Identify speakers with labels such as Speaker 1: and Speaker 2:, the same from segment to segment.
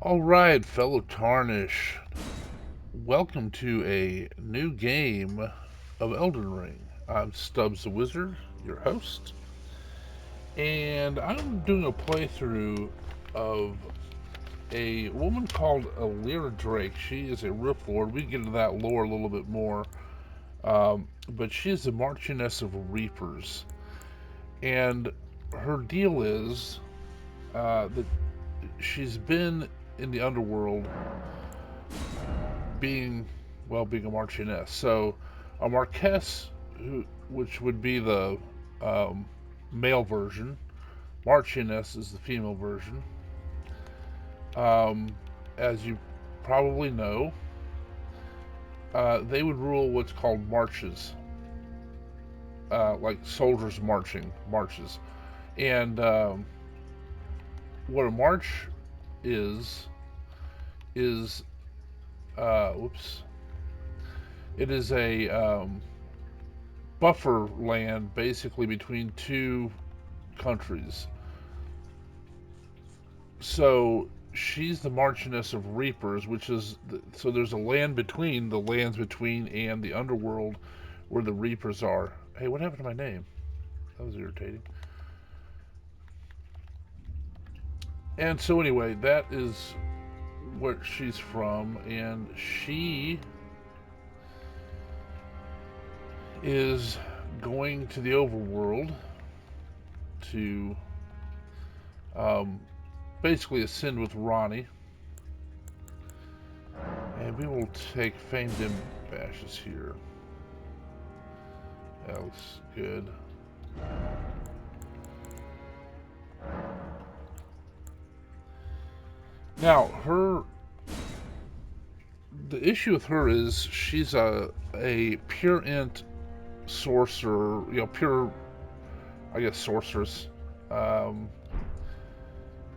Speaker 1: All right, fellow Tarnish, welcome to a new game of Elden Ring. I'm Stubbs the Wizard, your host, and I'm doing a playthrough of a woman called Aliera Drake. She is a Riftlord. We get into that lore a little bit more, but she is the Marchioness of Reapers, and her deal is that she's been in the underworld being being a marchioness. So a marquess, which would be the um, male version, marchioness is the female version. Um, as you probably know, they would rule what's called marches, like soldiers marching marches. And what a march is is whoops, it is a buffer land basically between two countries. So she's the Marchioness of Reapers, which is so there's a land between the lands between and the underworld where the Reapers are. Hey, what happened to my name? That was irritating. And so anyway, that is what she's from, and she is going to the overworld to um, basically ascend with Ranni, and we will take famed bashes here. That looks good. Now, the issue with her is she's a pure int sorcerer, pure, I guess, sorceress. Um,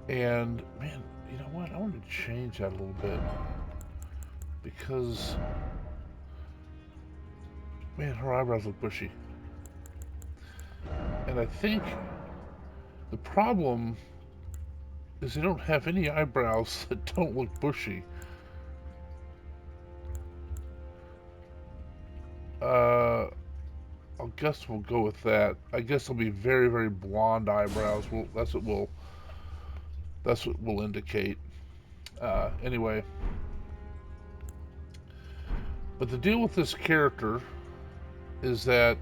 Speaker 1: and man, you know what? I want to change that a little bit because man, her eyebrows look bushy, and I think the problem is they don't have any eyebrows that don't look bushy. Uh, I guess we'll go with that. I guess they'll be very, very blonde eyebrows. That's what we'll indicate. Anyway, but the deal with this character is that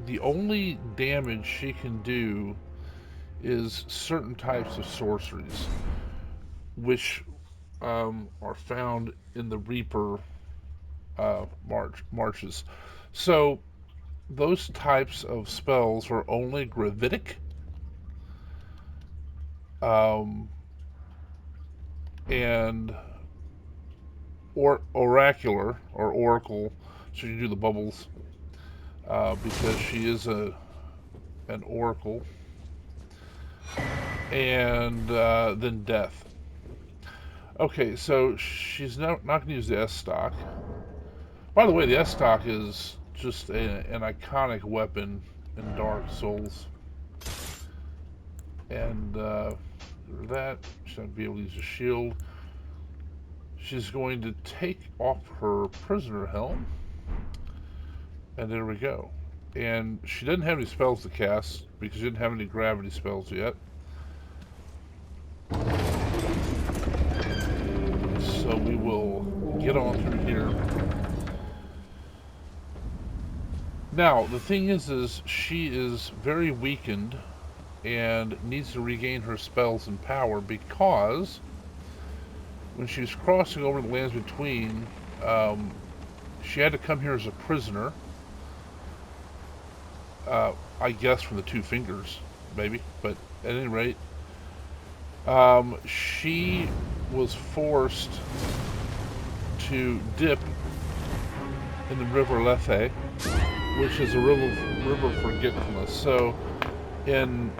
Speaker 1: the only damage she can do is certain types of sorceries, which are found in the Reaper marches. So those types of spells are only gravitic, um, and oracular or oracle. So you do the bubbles because she is an oracle, and then death. Okay, so she's not going to use the S stock. By the way, the S stock is just an iconic weapon in Dark Souls, and that she's not be able to use a shield. She's going to take off her prisoner helm, and there we go. And she doesn't have any spells to cast because she didn't have any gravity spells yet. So we will get on through here. Now, the thing is she is very weakened and needs to regain her spells and power because when she was crossing over the lands between, um, she had to come here as a prisoner. I guess from the two fingers, maybe. But at any rate, she was forced to dip in the river Lethe, which is a river of forgetfulness. So, in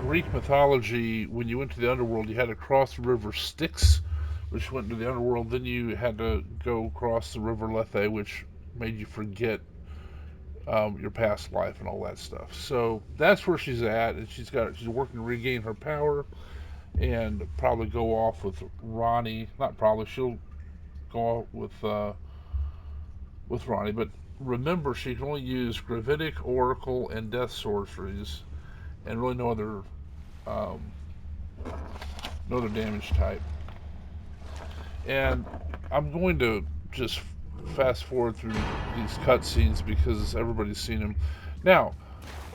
Speaker 1: Greek mythology, when you went to the underworld, you had to cross the river Styx, which went to the underworld. Then you had to go across the river Lethe, which made you forget your past life and all that stuff. So that's where she's at, and she's working to regain her power. and probably go off with Ranni. Not probably, she'll go off with Ranni, but remember she can only use gravitic, oracle, and death sorceries, and really um, no other damage type. And I'm going to just fast forward through these cutscenes because everybody's seen them. Now,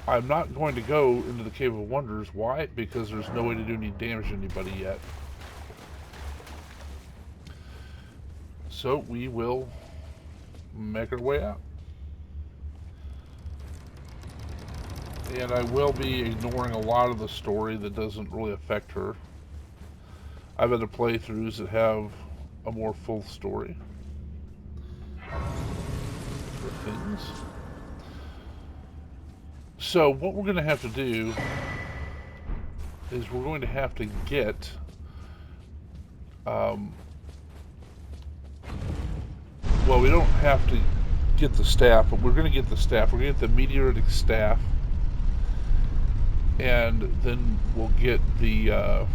Speaker 1: I'm not going to go into the Cave of Wonders. Why? Because there's no way to do any damage to anybody yet. So we will make our way out. And I will be ignoring a lot of the story that doesn't really affect her. I've had playthroughs that have a more full story for things. So what we're going to have to do is we're going to have to get well, we don't have to get the staff, but we're going to get the staff. We're going to get the meteoritic staff, and then we'll get the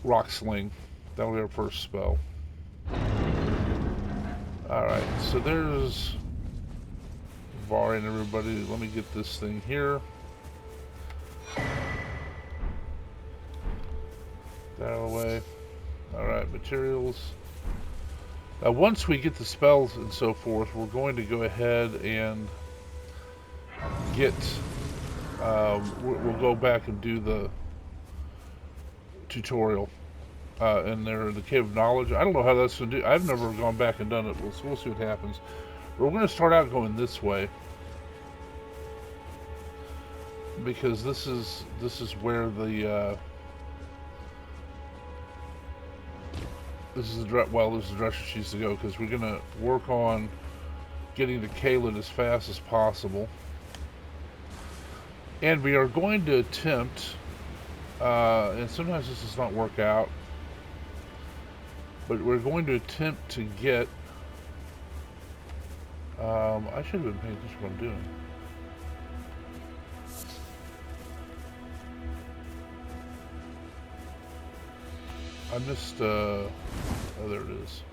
Speaker 1: rock sling. That'll be our first spell. Alright, so there's Var and everybody. Let me get this thing here. That out of the way. Alright, materials. Now once we get the spells and so forth, we're going to go ahead and get, we'll go back and do the tutorial. And they're in the Cave of Knowledge. I don't know how that's going to do. I've never gone back and done it. We'll see what happens. We're going to start out going this way. Because this is where the, this is the direction she needs to go, because we're going to work on getting to Caelid as fast as possible. And we are going to attempt, and sometimes this does not work out, but we're going to attempt to get, I should have been paying attention to what I'm doing. I missed, oh, there it is.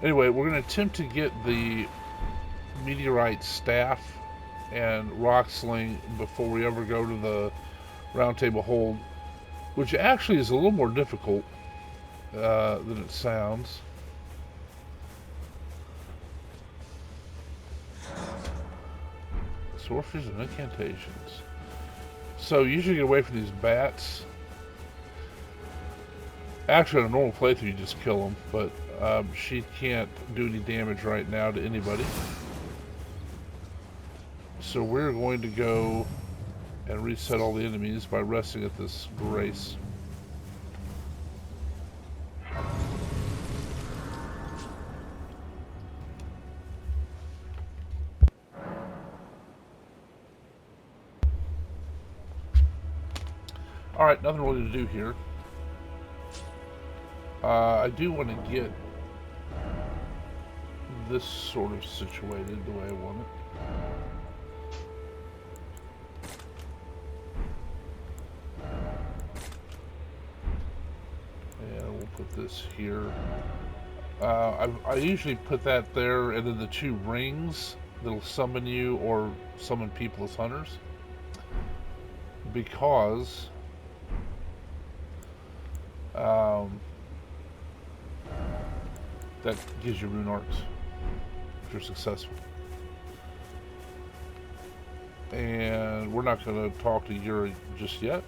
Speaker 1: Anyway, we're going to attempt to get the meteorite staff and rock sling before we ever go to the round table hold, which actually is a little more difficult than it sounds. Sorceries and incantations. So you should get away from these bats. Actually, on a normal playthrough, you just kill them, but she can't do any damage right now to anybody. So we're going to go and reset all the enemies by resting at this grace. Alright, nothing really to do here. I do want to get this sort of situated the way I want it. And we'll put this here. I usually put that there, and then the two rings that'll summon you or summon people as hunters. Because that gives you rune arts if you're successful. And we're not going to talk to Yuri just yet.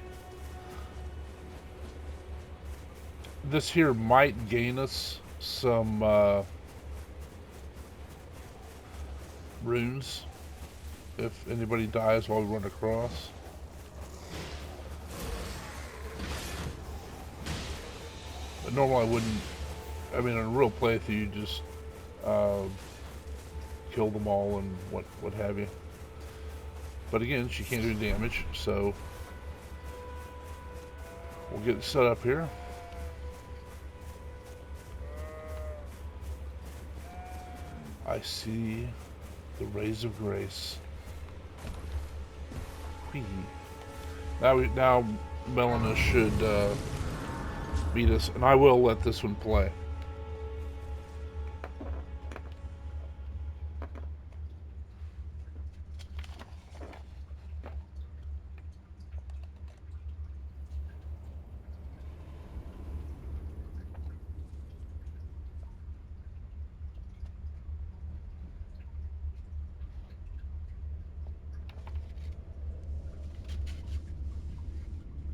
Speaker 1: This here might gain us some runes if anybody dies while we run across. But normally I wouldn't. I mean, in a real playthrough, you just kill them all and what have you. But again, she can't do damage, so we'll get it set up here. I see The rays of grace. Whee. Now Melina should beat us, and I will let this one play.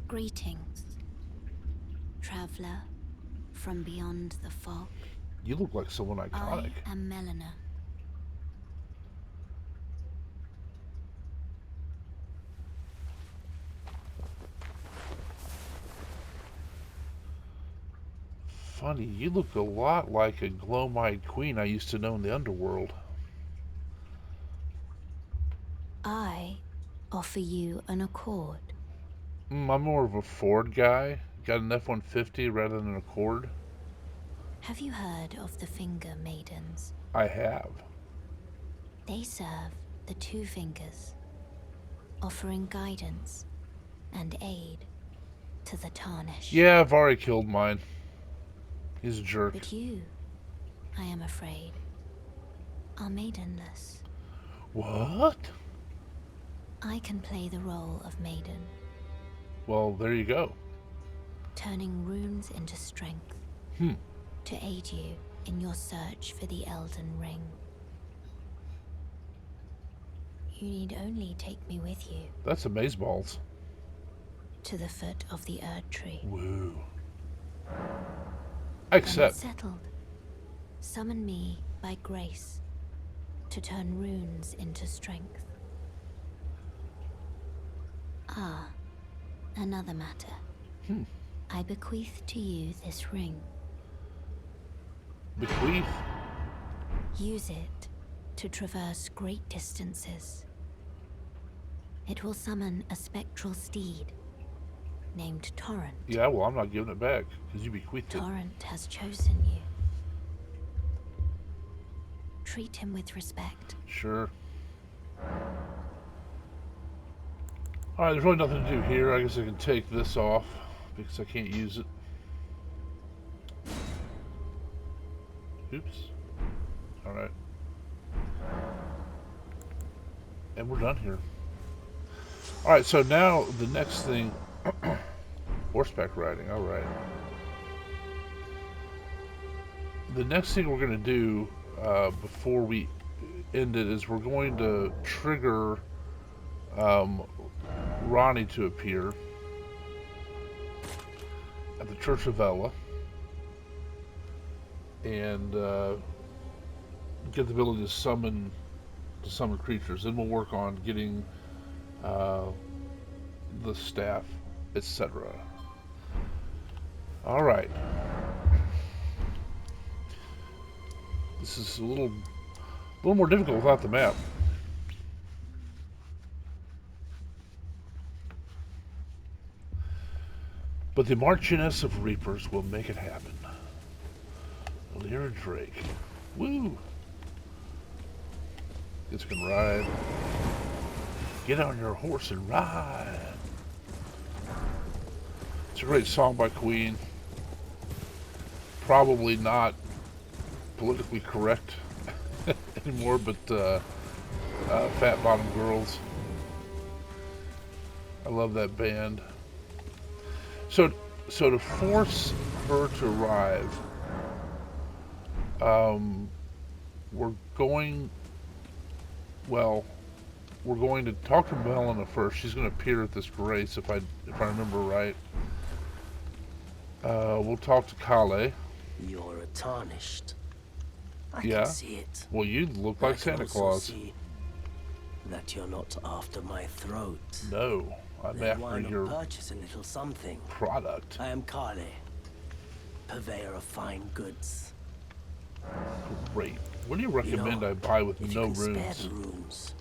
Speaker 2: Greetings, traveler from beyond the fog.
Speaker 1: You look like someone iconic.
Speaker 2: I am Melina.
Speaker 1: Funny, you look a lot like a glow-eyed queen I used to know in the underworld.
Speaker 2: I offer you an accord.
Speaker 1: I'm more of a Ford guy. Got an F-150 rather than an Accord.
Speaker 2: Have you heard of the Finger Maidens?
Speaker 1: I have.
Speaker 2: They serve the Two Fingers, offering guidance and aid to the Tarnish.
Speaker 1: Yeah, I've already killed mine. He's a jerk.
Speaker 2: But you, I am afraid, are maidenless.
Speaker 1: What?
Speaker 2: I can play the role of maiden.
Speaker 1: Well, there you go.
Speaker 2: Turning runes into strength. To aid you in your search for the Elden Ring. You need only take me with you.
Speaker 1: That's amazeballs.
Speaker 2: To the foot of the Erd Tree.
Speaker 1: Woo. I accept.
Speaker 2: When it's settled, summon me by grace to turn runes into strength. Ah, another matter. I bequeath to you this ring.
Speaker 1: Bequeath?
Speaker 2: Use it to traverse great distances. It will summon a spectral steed named Torrent.
Speaker 1: Yeah, well, I'm not giving it back, because you bequeathed it.
Speaker 2: Torrent has chosen you. Treat him with respect.
Speaker 1: Sure. Alright, there's really nothing to do here. I guess I can take this off, because I can't use it. Oops. Alright. And we're done here. Alright, so now the next thing... horseback riding, alright. The next thing we're going to do before we end it is we're going to trigger Ranni to appear at the Church of Ella. And get the ability to summon creatures. Then we'll work on getting the staff, etc. All right. This is a little more difficult without the map. But the Marchioness of Reapers will make it happen. Aliera Drake. Woo! This can ride. Get on your horse and ride. It's a great song by Queen. Probably not politically correct anymore, but Fat Bottom Girls. I love that band. So to force her to arrive, we're going to talk to Melina first. She's going to appear at this grace, if I remember right. We'll talk to Kale.
Speaker 3: You're a tarnished. I
Speaker 1: Yeah.
Speaker 3: can see it.
Speaker 1: Well, you look like Santa Claus.
Speaker 3: See that you're not after my throat.
Speaker 1: No, I'm
Speaker 3: Then why
Speaker 1: after
Speaker 3: not
Speaker 1: your
Speaker 3: purchase a little something?
Speaker 1: product.
Speaker 3: I am Kale, purveyor of fine goods.
Speaker 1: Great. What do you recommend I buy with
Speaker 3: if
Speaker 1: no
Speaker 3: you can spare
Speaker 1: runes?
Speaker 3: the runes,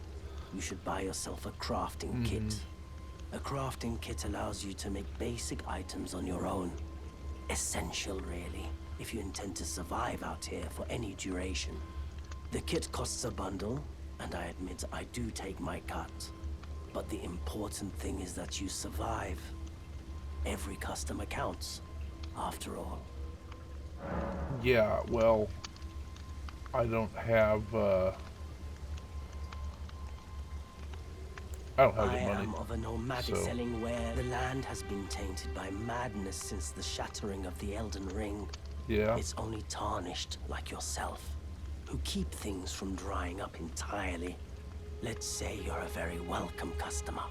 Speaker 3: you should buy yourself a crafting kit. A crafting kit allows you to make basic items on your own. Essential, really, if you intend to survive out here for any duration. The kit costs a bundle, and I admit I do take my cut. But the important thing is that you survive. Every customer counts, after all.
Speaker 1: Yeah, well, I don't have, I don't have
Speaker 3: I
Speaker 1: any money.
Speaker 3: am of a nomadic selling where the land has been tainted by madness since the shattering of the Elden Ring.
Speaker 1: Yeah.
Speaker 3: It's only tarnished like yourself, who keep things from drying up entirely. Let's say you're a very welcome customer.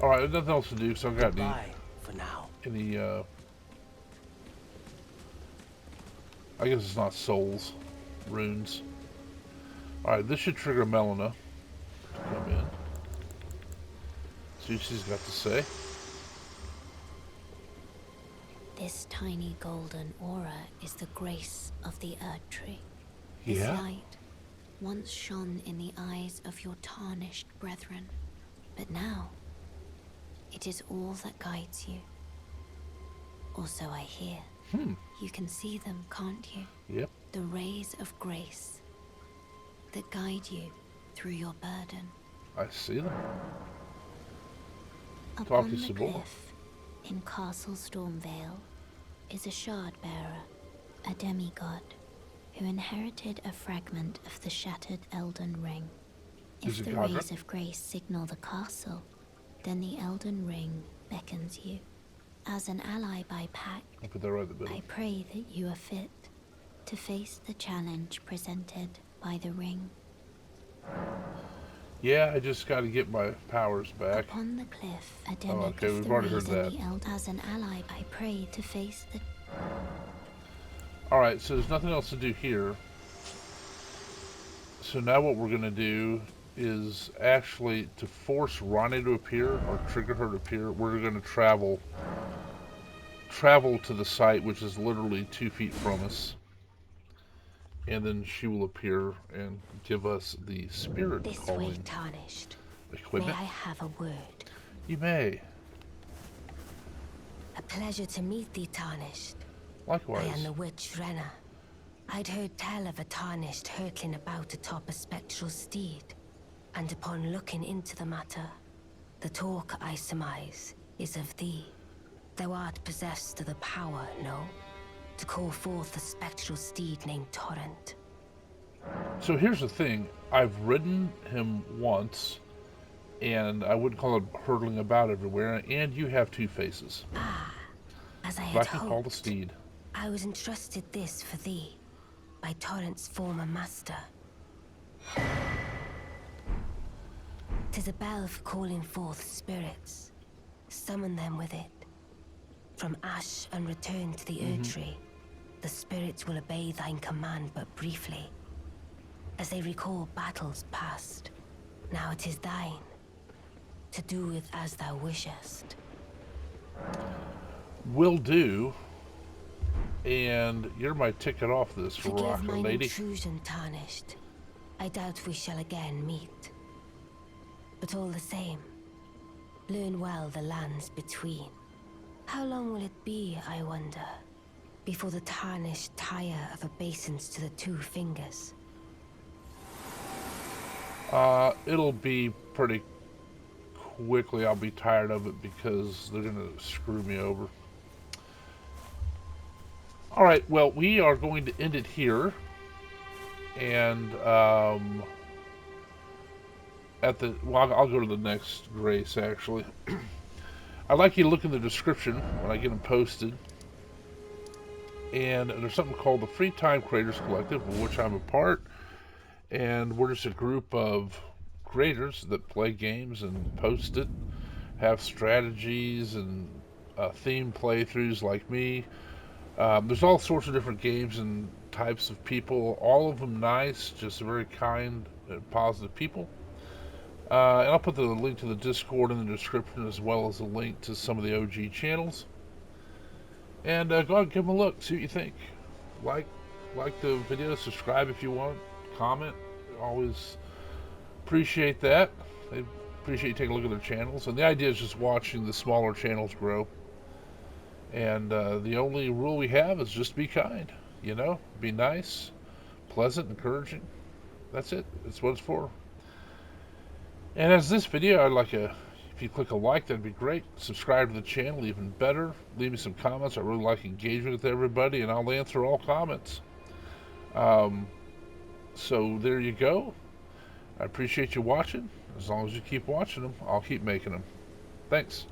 Speaker 1: Alright, there's nothing else to do, so I've got
Speaker 3: for now.
Speaker 1: I guess it's not souls, runes. Alright, this should trigger Melina to come in. See what she's got to say.
Speaker 2: This tiny golden aura is the grace of the Erd Tree.
Speaker 1: Yeah?
Speaker 2: This light once shone in the eyes of your tarnished brethren, but now it is all that guides you. Also, I hear. You can see them, can't you?
Speaker 1: Yep.
Speaker 2: The rays of grace that guide you through your burden.
Speaker 1: I see them.
Speaker 2: Upon the cliff in Castle Stormvale is a shard bearer, a demigod, who inherited a fragment of the shattered Elden Ring. If the rays of grace signal the castle, then the Elden Ring beckons you. As an ally by pact,
Speaker 1: I'll put that right at the middle.
Speaker 2: I pray that you are fit to face the challenge presented by the ring.
Speaker 1: Yeah, I just got to get my powers back.
Speaker 2: Upon the cliff, a den of
Speaker 1: okay, we've already heard that.
Speaker 2: As an ally, I pray to face the...
Speaker 1: Alright, so there's nothing else to do here. So now what we're going to do is actually to force Ranni to appear, or trigger her to appear, we're going to travel to the site, which is literally 2 feet from us. And then she will appear and give us the spirit calling.
Speaker 2: This way, tarnished.
Speaker 1: Equipment.
Speaker 2: May I have a word?
Speaker 1: You may.
Speaker 2: A pleasure to meet thee, tarnished.
Speaker 1: Likewise.
Speaker 2: I am the witch Ranni. I'd heard tell of a tarnished hurtling about atop a spectral steed, and upon looking into the matter, the talk I surmise is of thee. Thou art possessed of the power, no? To call forth a spectral steed named Torrent.
Speaker 1: So here's the thing. I've ridden him once, and I wouldn't call it hurtling about everywhere, and you have 2 faces.
Speaker 2: Ah, as I
Speaker 1: So
Speaker 2: had
Speaker 1: I can call the steed.
Speaker 2: I was entrusted this for thee, by Torrent's former master. 'Tis a bell for calling forth spirits. Summon them with it. From ash and return to the Erd Tree, the spirits will obey thine command but briefly, as they recall battles past. Now it is thine, to do with as thou wishest.
Speaker 1: Will do. And you're my ticket off this rocker,
Speaker 2: Forgive mine
Speaker 1: lady.
Speaker 2: intrusion, tarnished. I doubt we shall again meet. But all the same, learn well the lands between. How long will it be, I wonder, before the tarnished tire of obeisance to the 2 fingers?
Speaker 1: It'll be pretty quickly. I'll be tired of it because they're gonna screw me over. Alright, well, we are going to end it here. And, I'll go to the next grace, actually. I'd like you to look in the description when I get them posted. And there's something called the Free Time Creators Collective, of which I'm a part. And we're just a group of creators that play games and post it, have strategies and theme playthroughs like me. There's all sorts of different games and types of people, all of them nice, just very kind and positive people. And I'll put the link to the Discord in the description, as well as a link to some of the OG channels. And go ahead and give them a look, see what you think. Like the video, subscribe if you want, comment. Always appreciate that. I appreciate you taking a look at their channels. And the idea is just watching the smaller channels grow. And the only rule we have is just be kind, you know? Be nice, pleasant, encouraging. That's it. That's what it's for. And as this video, I'd like if you click a like, that'd be great. Subscribe to the channel, even better. Leave me some comments. I really like engagement with everybody, and I'll answer all comments. So there you go. I appreciate you watching. As long as you keep watching them, I'll keep making them. Thanks.